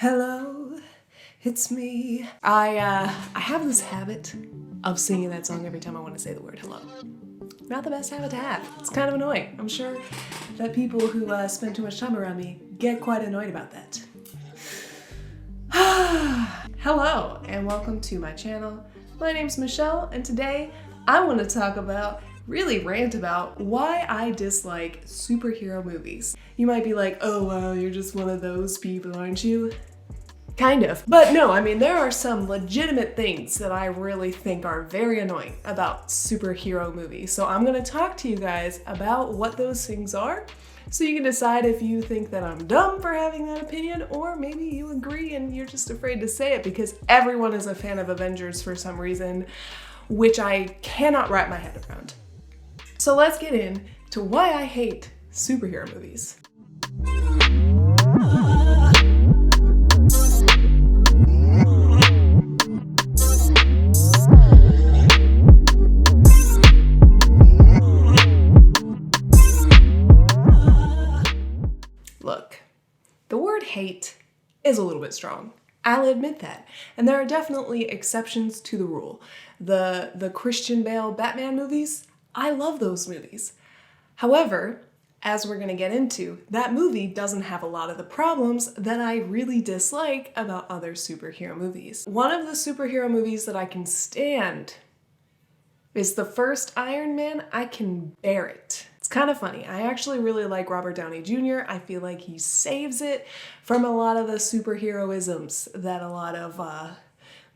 Hello, it's me. I have this habit of singing that song every time I want to say the word hello. Not the best habit to have. It's kind of annoying. I'm sure that people who spend too much time around me get quite annoyed about that. Hello, and welcome to my channel. My name's Michelle, and today I want to talk about, really rant about, why I dislike superhero movies. You might be like, oh well, you're just one of those people, aren't you? Kind of. But no, I mean, there are some legitimate things that I really think are very annoying about superhero movies. So I'm gonna talk to you guys about what those things are, so you can decide if you think that I'm dumb for having that opinion, or maybe you agree and you're just afraid to say it because everyone is a fan of Avengers for some reason, which I cannot wrap my head around. So let's get into why I hate superhero movies. Look, the word hate is a little bit strong. I'll admit that. And there are definitely exceptions to the rule. The Christian Bale Batman movies, I love those movies. However, as we're gonna get into, that movie doesn't have a lot of the problems that I really dislike about other superhero movies. One of the superhero movies that I can stand is the first Iron Man. I can bear it. It's kind of funny. I actually really like Robert Downey Jr. I feel like he saves it from a lot of the superheroisms that a lot of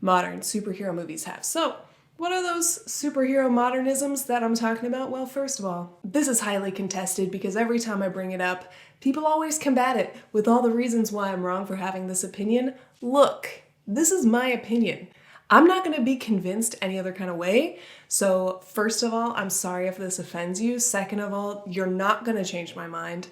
modern superhero movies have. So, what are those superhero modernisms that I'm talking about? Well, first of all, this is highly contested because every time I bring it up, people always combat it with all the reasons why I'm wrong for having this opinion. Look, this is my opinion. I'm not gonna be convinced any other kind of way. So first of all, I'm sorry if this offends you. Second of all, you're not gonna change my mind.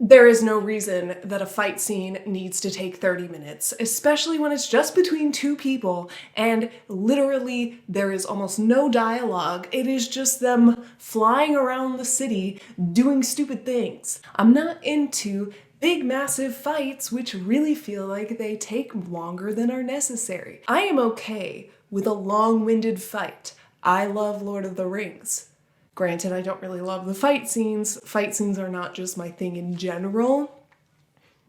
There is no reason that a fight scene needs to take 30 minutes, especially when it's just between two people and literally there is almost no dialogue. It is just them flying around the city doing stupid things. I'm not into big massive fights which really feel like they take longer than are necessary. I am okay with a long-winded fight. I love Lord of the Rings. Granted, I don't really love the fight scenes. Fight scenes are not just my thing in general.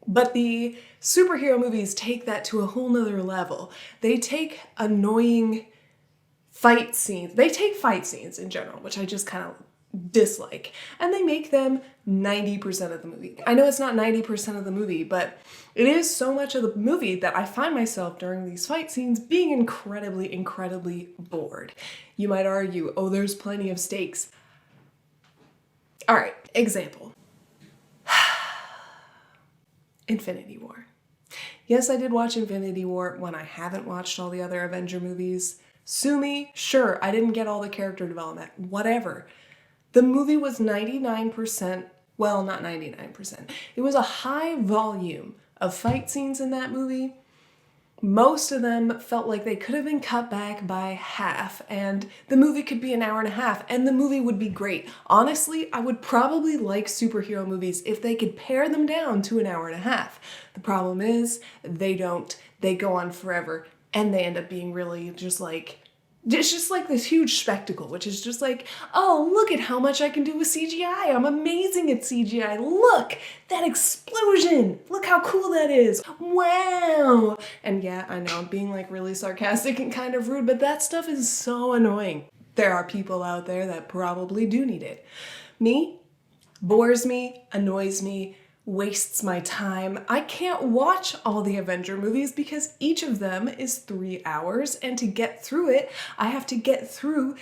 But the superhero movies take that to a whole nother level. They take annoying fight scenes. They take fight scenes in general, which I just kind of dislike, and they make them 90% of the movie. I know it's not 90% of the movie, but it is so much of the movie that I find myself during these fight scenes being incredibly bored. You might argue, oh, there's plenty of stakes. All right, example. Infinity War. Yes, I did watch Infinity War when I haven't watched all the other Avenger movies. Sue me, sure, I didn't get all the character development, whatever. The movie was 99%, well, not 99%. It was a high volume of fight scenes in that movie. Most of them felt like they could have been cut back by half, and the movie could be an hour and a half, and the movie would be great. Honestly, I would probably like superhero movies if they could pare them down to an hour and a half. The problem is, they don't. They go on forever, and they end up being really just like, it's just like this huge spectacle, which is just like, oh, look at how much I can do with CGI. I'm amazing at CGI. Look, that explosion. Look how cool that is. Wow. And yeah, I know I'm being like really sarcastic and kind of rude, but that stuff is so annoying. There are people out there that probably do need it. Me, bores me, annoys me, wastes my time. I can't watch all the Avenger movies because each of them is 3 hours, and to get through it, I have to get through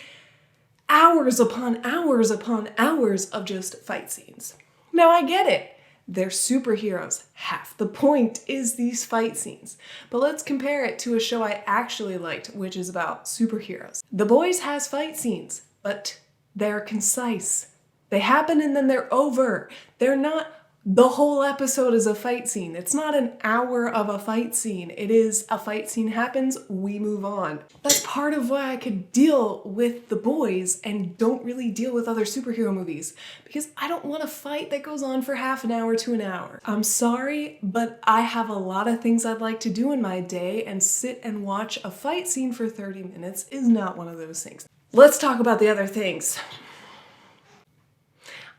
hours upon hours upon hours of just fight scenes. Now I get it. They're superheroes. Half the point is these fight scenes. But let's compare it to a show I actually liked, which is about superheroes. The Boys has fight scenes, but they're concise. They happen and then they're over. They're not The whole episode is a fight scene. It's not an hour of a fight scene. It is a fight scene happens, we move on. That's part of why I could deal with The Boys and don't really deal with other superhero movies, because I don't want a fight that goes on for half an hour to an hour. I'm sorry, but I have a lot of things I'd like to do in my day, and sit and watch a fight scene for 30 minutes is not one of those things. Let's talk about the other things.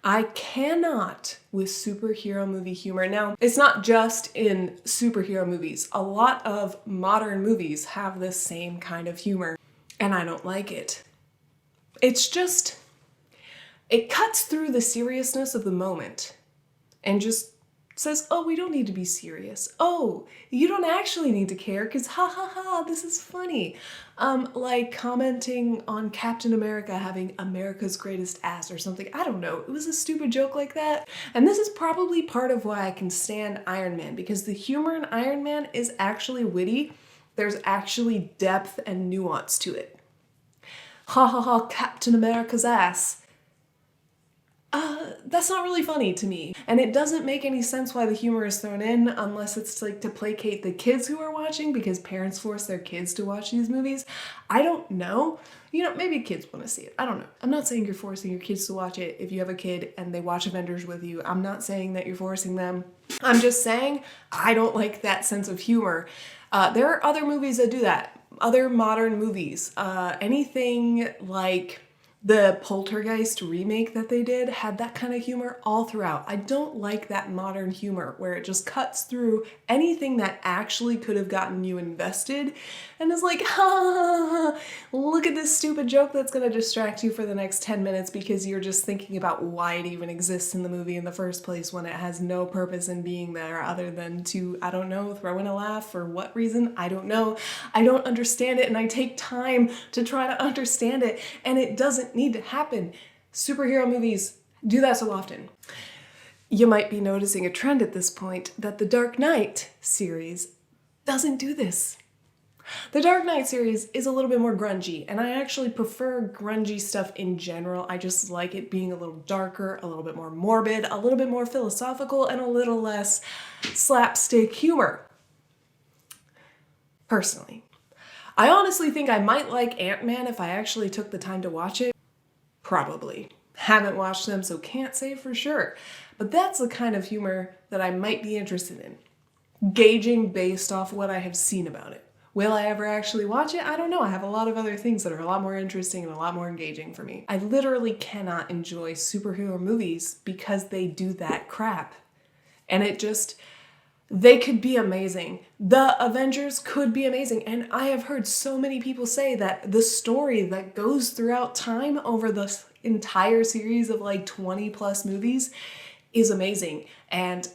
I cannot with superhero movie humor. Now, it's not just in superhero movies. A lot of modern movies have this same kind of humor, and I don't like it. It's just, it cuts through the seriousness of the moment and just says, oh, we don't need to be serious. Oh, you don't actually need to care because ha ha ha, this is funny. Like commenting on Captain America having America's greatest ass or something. I don't know. It was a stupid joke like that. And this is probably part of why I can stand Iron Man, because the humor in Iron Man is actually witty. There's actually depth and nuance to it. Ha ha ha, Captain America's ass. That's not really funny to me. And it doesn't make any sense why the humor is thrown in unless it's like to placate the kids who are watching because parents force their kids to watch these movies. I don't know. You know, maybe kids want to see it. I don't know. I'm not saying you're forcing your kids to watch it if you have a kid and they watch Avengers with you. I'm not saying that you're forcing them. I'm just saying I don't like that sense of humor. There are other movies that do that. Other modern movies. Anything like the Poltergeist remake that they did had that kind of humor all throughout. I don't like that modern humor where it just cuts through anything that actually could have gotten you invested and is like, ha, look at this stupid joke that's gonna distract you for the next 10 minutes because you're just thinking about why it even exists in the movie in the first place when it has no purpose in being there other than to, I don't know, throw in a laugh for what reason? I don't know. I don't understand it, and I take time to try to understand it, and it doesn't need to happen. Superhero movies do that so often. You might be noticing a trend at this point that the Dark Knight series doesn't do this. The Dark Knight series is a little bit more grungy, and I actually prefer grungy stuff in general. I just like it being a little darker, a little bit more morbid, a little bit more philosophical, and a little less slapstick humor. Personally. I honestly think I might like Ant-Man if I actually took the time to watch it. Probably. Haven't watched them, so can't say for sure. But that's the kind of humor that I might be interested in. Gauging based off what I have seen about it. Will I ever actually watch it? I don't know. I have a lot of other things that are a lot more interesting and a lot more engaging for me. I literally cannot enjoy superhero movies because they do that crap. And it just, they could be amazing. The Avengers could be amazing. And I have heard so many people say that the story that goes throughout time over the entire series of like 20 plus movies is amazing. And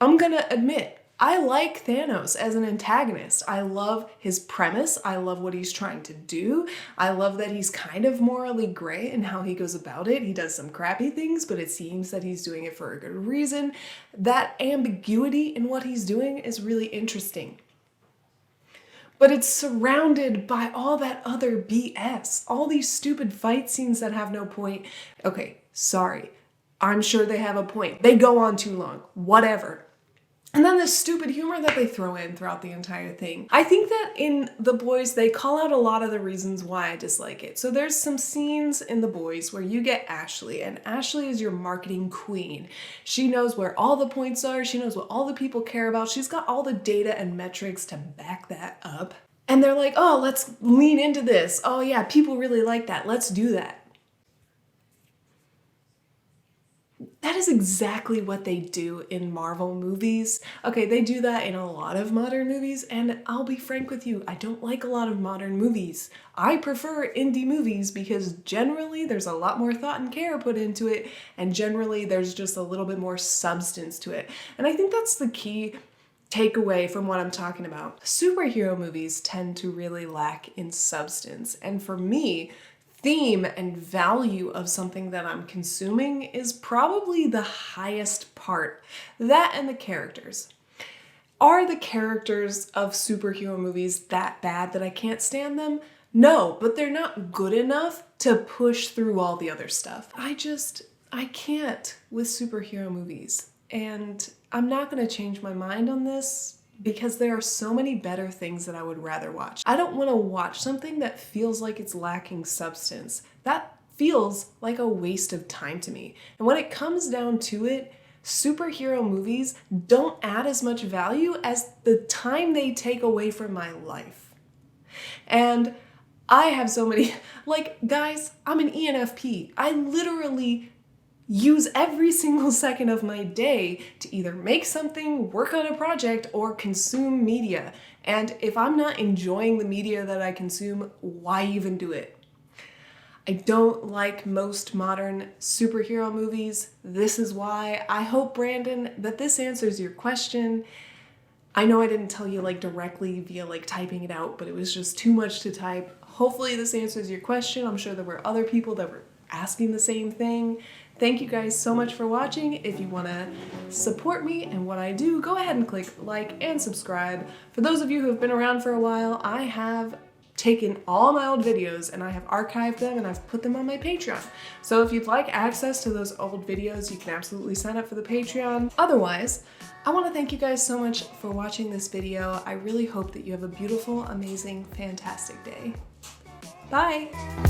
I'm gonna admit, I like Thanos as an antagonist. I love his premise. I love what he's trying to do. I love that he's kind of morally gray in how he goes about it. He does some crappy things, but it seems that he's doing it for a good reason. That ambiguity in what he's doing is really interesting. But it's surrounded by all that other BS. All these stupid fight scenes that have no point. Okay, sorry. I'm sure they have a point. They go on too long. Whatever. And then the stupid humor that they throw in throughout the entire thing. I think that in The Boys, they call out a lot of the reasons why I dislike it. So there's some scenes in The Boys where you get Ashley, and Ashley is your marketing queen. She knows where all the points are. She knows what all the people care about. She's got all the data and metrics to back that up. And they're like, oh, let's lean into this. Oh yeah, people really like that. Let's do that. That is exactly what they do in Marvel movies. Okay, they do that in a lot of modern movies, and I'll be frank with you, I don't like a lot of modern movies. I prefer indie movies because generally there's a lot more thought and care put into it, and generally there's just a little bit more substance to it. And I think that's the key takeaway from what I'm talking about. Superhero movies tend to really lack in substance, and for me, theme and value of something that I'm consuming is probably the highest part. That and the characters. Are the characters of superhero movies that bad that I can't stand them? No, but they're not good enough to push through all the other stuff. I can't with superhero movies. And I'm not gonna change my mind on this because there are so many better things that I would rather watch. I don't wanna watch something that feels like it's lacking substance. That feels like a waste of time to me. And when it comes down to it, superhero movies don't add as much value as the time they take away from my life. And I have so many, like, guys, I'm an ENFP. I literally use every single second of my day to either make something, work on a project, or consume media. And if I'm not enjoying the media that I consume, why even do it? I don't like most modern superhero movies. This is why. I hope, Brandon, that this answers your question. I know I didn't tell you like directly via like typing it out, but it was just too much to type. Hopefully this answers your question. I'm sure there were other people that were asking the same thing. Thank you guys so much for watching. If you want to support me and what I do, go ahead and click like and subscribe. For those of you who have been around for a while, I have taken all my old videos and I have archived them and I've put them on my Patreon. So if you'd like access to those old videos, you can absolutely sign up for the Patreon. Otherwise, I want to thank you guys so much for watching this video. I really hope that you have a beautiful, amazing, fantastic day. Bye!